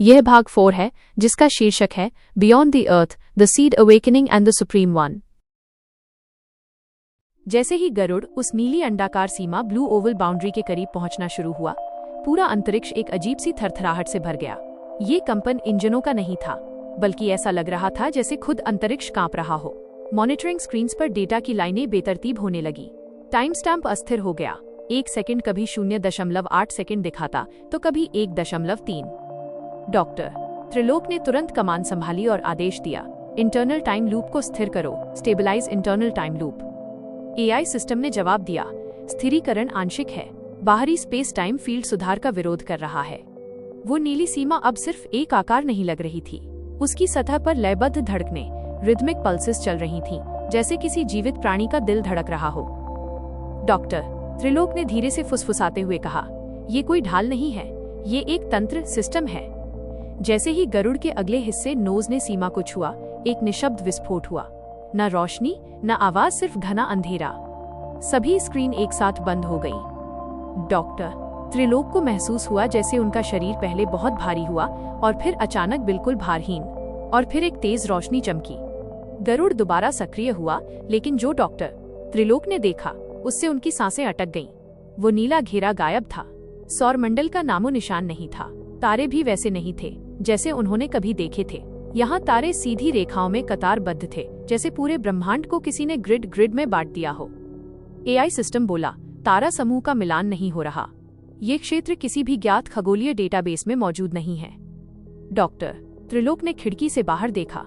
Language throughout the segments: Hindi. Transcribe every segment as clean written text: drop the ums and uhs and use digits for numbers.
यह भाग 4 है, जिसका शीर्षक है beyond the earth, the seed awakening and the supreme one. जैसे ही गरुड़ उस नीली अंडाकार सीमा ब्लू ओवल बाउंड्री के करीब पहुंचना शुरू हुआ, पूरा अंतरिक्ष एक अजीब सी थरथराहट से भर गया। ये कंपन इंजनों का नहीं था, बल्कि ऐसा लग रहा था जैसे खुद अंतरिक्ष कांप रहा हो। मॉनिटरिंग स्क्रीन्स पर डेटा की लाइनें बेतरतीब होने लगी। टाइम स्टैम्प अस्थिर हो गया। 1 सेकंड कभी 0.8 सेकंड दिखाता तो कभी 1.3। डॉक्टर त्रिलोक ने तुरंत कमान संभाली और आदेश दिया, इंटरनल टाइम लूप को स्थिर करो, stabilize internal time loop. AI system ने जवाब दिया, स्थिरीकरण आंशिक है, बाहरी स्पेस टाइम फील्ड सुधार का विरोध कर रहा है। वो नीली सीमा अब सिर्फ एक आकार नहीं लग रही थी, उसकी सतह पर लयबद्ध धड़कनें, रिदमिक पल्सेस चल रही थीं, जैसे किसी जीवित प्राणी का दिल धड़क रहा हो। डॉक्टर त्रिलोक ने धीरे से फुसफुसाते हुए कहा, ये कोई ढाल नहीं है, ये एक तंत्र सिस्टम है। जैसे ही गरुड़ के अगले हिस्से नोज ने सीमा को छुआ, एक निशब्द विस्फोट हुआ। न रोशनी न आवाज, सिर्फ घना अंधेरा। सभी स्क्रीन एक साथ बंद हो गई। डॉक्टर त्रिलोक को महसूस हुआ जैसे उनका शरीर पहले बहुत भारी हुआ और फिर अचानक बिल्कुल भारहीन, और फिर एक तेज रोशनी चमकी। गरुड़ दोबारा सक्रिय हुआ, लेकिन जो डॉक्टर त्रिलोक ने देखा उससे उनकी सांसें अटक गईं। वो नीला घेरा गायब था, सौरमंडल का नामो निशान नहीं था, तारे भी वैसे नहीं थे जैसे उन्होंने कभी देखे थे। यहाँ तारे सीधी रेखाओं में कतारबद्ध थे, जैसे पूरे ब्रह्मांड को किसी ने ग्रिड में बांट दिया हो। एआई सिस्टम बोला, तारा समूह का मिलान नहीं हो रहा, ये क्षेत्र किसी भी ज्ञात खगोलीय डेटाबेस में मौजूद नहीं है। डॉक्टर त्रिलोक ने खिड़की से बाहर देखा।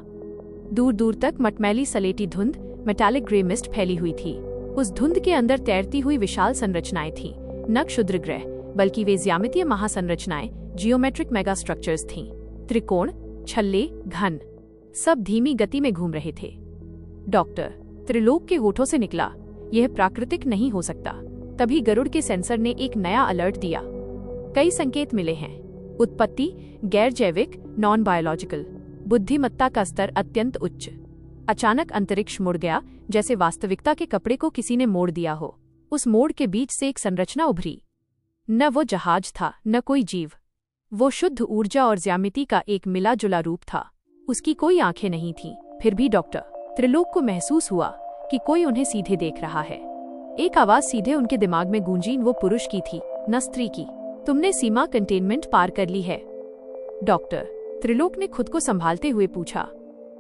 दूर दूर तक मटमैली सलेटी धुंध, मेटालिक ग्रे मिस्ट फैली हुई थी। उस धुंध के अंदर तैरती हुई विशाल संरचनाएं थीं, न क्षुद्र ग्रह, बल्कि वे ज्यामितीय महासंरचनाएं, जियोमेट्रिक मेगा स्ट्रक्चर्स थीं। त्रिकोण, छल्ले, घन, सब धीमी गति में घूम रहे थे। डॉक्टर त्रिलोक के होठों से निकला, यह प्राकृतिक नहीं हो सकता। तभी गरुड़ के सेंसर ने एक नया अलर्ट दिया। कई संकेत मिले हैं, उत्पत्ति गैर जैविक, नॉन बायोलॉजिकल, बुद्धिमत्ता का स्तर अत्यंत उच्च। अचानक अंतरिक्ष मुड़ गया, जैसे वास्तविकता के कपड़े को किसी ने मोड़ दिया हो। उस मोड़ के बीच से एक संरचना उभरी। न वो जहाज था, न कोई जीव, वो शुद्ध ऊर्जा और ज्यामिति का एक मिला जुला रूप था। उसकी कोई आंखें नहीं थीं, फिर भी डॉक्टर त्रिलोक को महसूस हुआ कि कोई उन्हें सीधे देख रहा है। एक आवाज सीधे उनके दिमाग में गूंजी, वो पुरुष की थी, न स्त्री की। तुमने सीमा कंटेनमेंट पार कर ली है। डॉक्टर त्रिलोक ने खुद को संभालते हुए पूछा,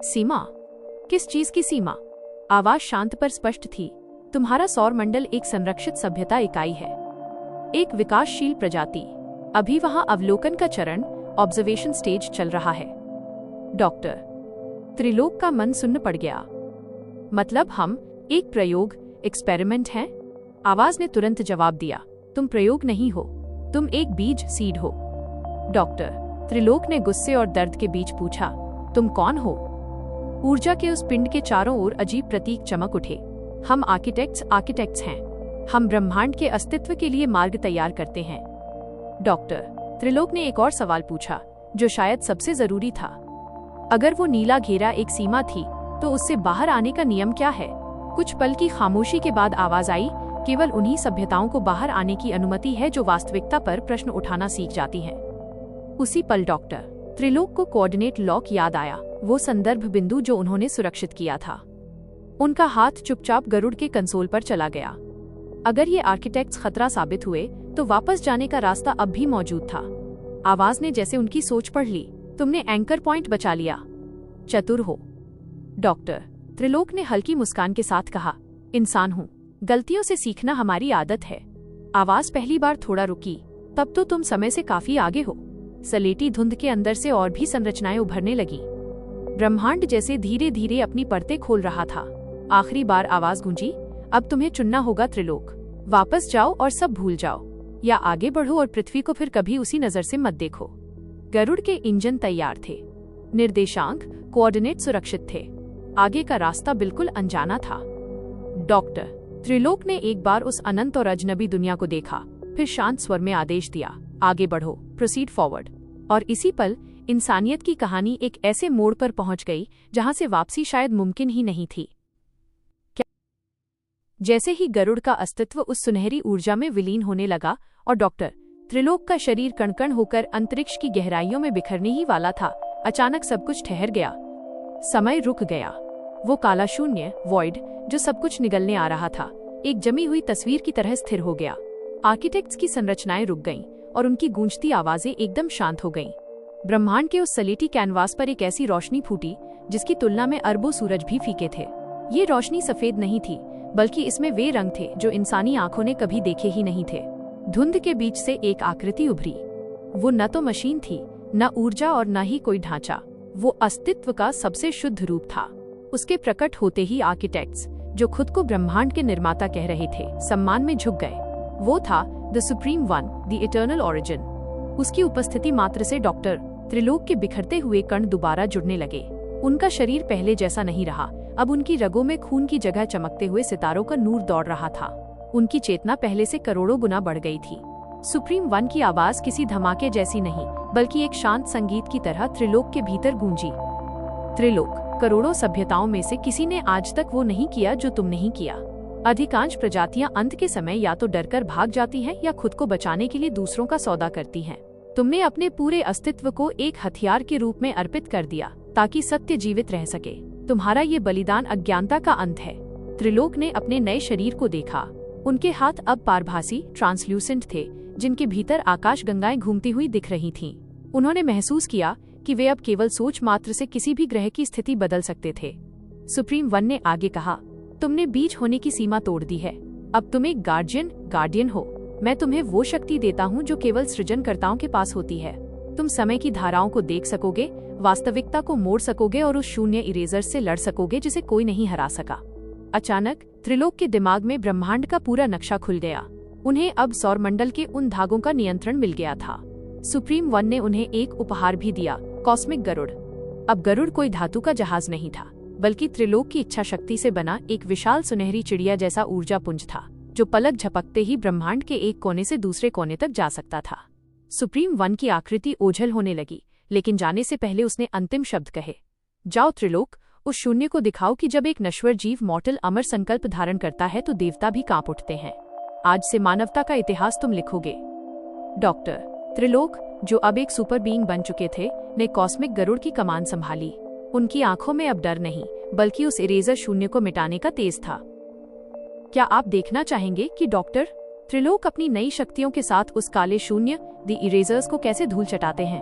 सीमा? किस चीज की सीमा? आवाज शांत पर स्पष्ट थी, तुम्हारा सौरमंडल एक संरक्षित सभ्यता इकाई है, एक विकासशील प्रजाति। अभी वहां अवलोकन का चरण, ऑब्जर्वेशन स्टेज चल रहा है। डॉक्टर त्रिलोक का मन सुन्न पड़ गया। मतलब हम एक प्रयोग, एक्सपेरिमेंट हैं? आवाज ने तुरंत जवाब दिया, तुम प्रयोग नहीं हो, तुम एक बीज, सीड हो। डॉक्टर त्रिलोक ने गुस्से और दर्द के बीच पूछा, तुम कौन हो? ऊर्जा के उस पिंड के चारों ओर अजीब प्रतीक चमक उठे। हम आर्किटेक्ट्स हैं, हम ब्रह्मांड के अस्तित्व के लिए मार्ग तैयार करते हैं। डॉक्टर त्रिलोक ने एक और सवाल पूछा, जो शायद सबसे जरूरी था। अगर वो नीला घेरा एक सीमा थी, तो उससे बाहर आने का नियम क्या है? कुछ पल की खामोशी के बाद आवाज आई, केवल उन्हीं सभ्यताओं को बाहर आने की अनुमति है जो वास्तविकता पर प्रश्न उठाना सीख जाती हैं। उसी पल डॉक्टर त्रिलोक को कोऑर्डिनेट लॉक याद आया, वो संदर्भ बिंदु जो उन्होंने सुरक्षित किया था। उनका हाथ चुपचाप गरुड़ के कंसोल पर चला गया। अगर ये आर्किटेक्ट्स खतरा साबित हुए, तो वापस जाने का रास्ता अब भी मौजूद था। आवाज ने जैसे उनकी सोच पढ़ ली, तुमने एंकर पॉइंट बचा लिया, चतुर हो। डॉक्टर त्रिलोक ने हल्की मुस्कान के साथ कहा, इंसान हूँ, गलतियों से सीखना हमारी आदत है। आवाज पहली बार थोड़ा रुकी, तब तो तुम समय से काफी आगे हो। सलेटी धुंध के अंदर से और भी संरचनाएं उभरने लगी। ब्रह्मांड जैसे धीरे धीरे अपनी परतें खोल रहा था। आखिरी बार आवाज गूंजी, अब तुम्हें चुनना होगा त्रिलोक, वापस जाओ और सब भूल जाओ, या आगे बढ़ो और पृथ्वी को फिर कभी उसी नजर से मत देखो। गरुड़ के इंजन तैयार थे, निर्देशांक, कोऑर्डिनेट सुरक्षित थे, आगे का रास्ता बिल्कुल अनजाना था। डॉक्टर त्रिलोक ने एक बार उस अनंत और अजनबी दुनिया को देखा, फिर शांत स्वर में आदेश दिया, आगे बढ़ो, प्रोसीड फॉरवर्ड। और इसी पल इंसानियत की कहानी एक ऐसे मोड़ पर पहुंच गई जहां से वापसी शायद मुमकिन ही नहीं थी। जैसे ही गरुड़ का अस्तित्व उस सुनहरी ऊर्जा में विलीन होने लगा और डॉक्टर त्रिलोक का शरीर कणकण होकर अंतरिक्ष की गहराइयों में बिखरने ही वाला था। अचानक सब कुछ ठहर गया। समय रुक गया। वो काला शून्य, वॉइड, जो सब कुछ निगलने आ रहा था, एक जमी हुई तस्वीर की तरह स्थिर हो गया। आर्किटेक्ट्स की संरचनाएं रुक गईं और उनकी गूंजती आवाजें एकदम शांत हो गईं। ब्रह्मांड के उस सलेटी कैनवास पर एक ऐसी रोशनी फूटी जिसकी तुलना में अरबों सूरज भी फीके थे। ये रोशनी सफेद नहीं थी, बल्कि इसमें वे रंग थे जो इंसानी आंखों ने कभी देखे ही नहीं थे। धुंध के बीच से एक आकृति उभरी। वो न तो मशीन थी, न ऊर्जा और न ही कोई ढांचा। वो अस्तित्व का सबसे शुद्ध रूप था। उसके प्रकट होते ही आर्किटेक्ट्स, जो खुद को ब्रह्मांड के निर्माता कह रहे थे, सम्मान में झुक गए। वो था the supreme one, the eternal origin. उसकी उपस्थिति मात्र से डॉक्टर त्रिलोक के बिखरते हुए कण दोबारा जुड़ने लगे। उनका शरीर पहले जैसा नहीं रहा। अब उनकी रगों में खून की जगह चमकते हुए सितारों का नूर दौड़ रहा था। उनकी चेतना पहले से करोड़ों गुना बढ़ गई थी। सुप्रीम वन की आवाज किसी धमाके जैसी नहीं, बल्कि एक शांत संगीत की तरह त्रिलोक के भीतर गूंजी। त्रिलोक, करोड़ों सभ्यताओं में से किसी ने आज तक वो नहीं किया जो तुम नहीं किया। अधिकांश प्रजातियां अंत के समय या तो डरकर भाग जाती हैं या खुद को बचाने के लिए दूसरों का सौदा करती हैं। तुमने अपने पूरे अस्तित्व को एक हथियार के रूप में अर्पित कर दिया ताकि सत्य जीवित रह सके। तुम्हारा ये बलिदान अज्ञानता का अंत है। त्रिलोक ने अपने नए शरीर को देखा। उनके हाथ अब पारभासी, ट्रांसल्यूसेंट थे, जिनके भीतर आकाश गंगाएं घूमती हुई दिख रही थीं। उन्होंने महसूस किया कि वे अब केवल सोच मात्र से किसी भी ग्रह की स्थिति बदल सकते थे। सुप्रीम वन ने आगे कहा, तुमने बीज होने की सीमा तोड़ दी है। अब तुम एक गार्डियन हो। मैं तुम्हें वो शक्ति देता हूँ जो केवल सृजनकर्ताओं के पास होती है। तुम समय की धाराओं को देख सकोगे, वास्तविकता को मोड़ सकोगे और उस शून्य इरेजर से लड़ सकोगे जिसे कोई नहीं हरा सका। अचानक त्रिलोक के दिमाग में ब्रह्मांड का पूरा नक्शा खुल गया। उन्हें अब सौरमंडल के उन धागों का नियंत्रण मिल गया था। सुप्रीम वन ने उन्हें एक उपहार भी दिया, कॉस्मिक गरुड़। अब गरुड़ कोई धातु का जहाज नहीं था, बल्कि त्रिलोक की इच्छा शक्ति से बना एक विशाल सुनहरी चिड़िया जैसा ऊर्जा पुंज था, जो पलक झपकते ही ब्रह्मांड के एक कोने से दूसरे कोने तक जा सकता था। सुप्रीम वन की आकृति ओझल होने लगी, लेकिन जाने से पहले उसने अंतिम शब्द कहे, जाओ त्रिलोक, उस शून्य को दिखाओ कि जब एक नश्वर जीव मॉर्टल अमर संकल्प धारण करता है तो देवता भी कांप उठते हैं। आज से मानवता का इतिहास तुम लिखोगे। डॉक्टर त्रिलोक, जो अब एक सुपर बीइंग बन चुके थे, ने कॉस्मिक गरुड़ की कमान संभाली। उनकी आंखों में अब डर नहीं, बल्कि उस इरेजर शून्य को मिटाने का तेज था। क्या आप देखना चाहेंगे कि डॉक्टर त्रिलोक अपनी नई शक्तियों के साथ उस काले शून्य, द इरेजर्स को कैसे धूल चटाते हैं?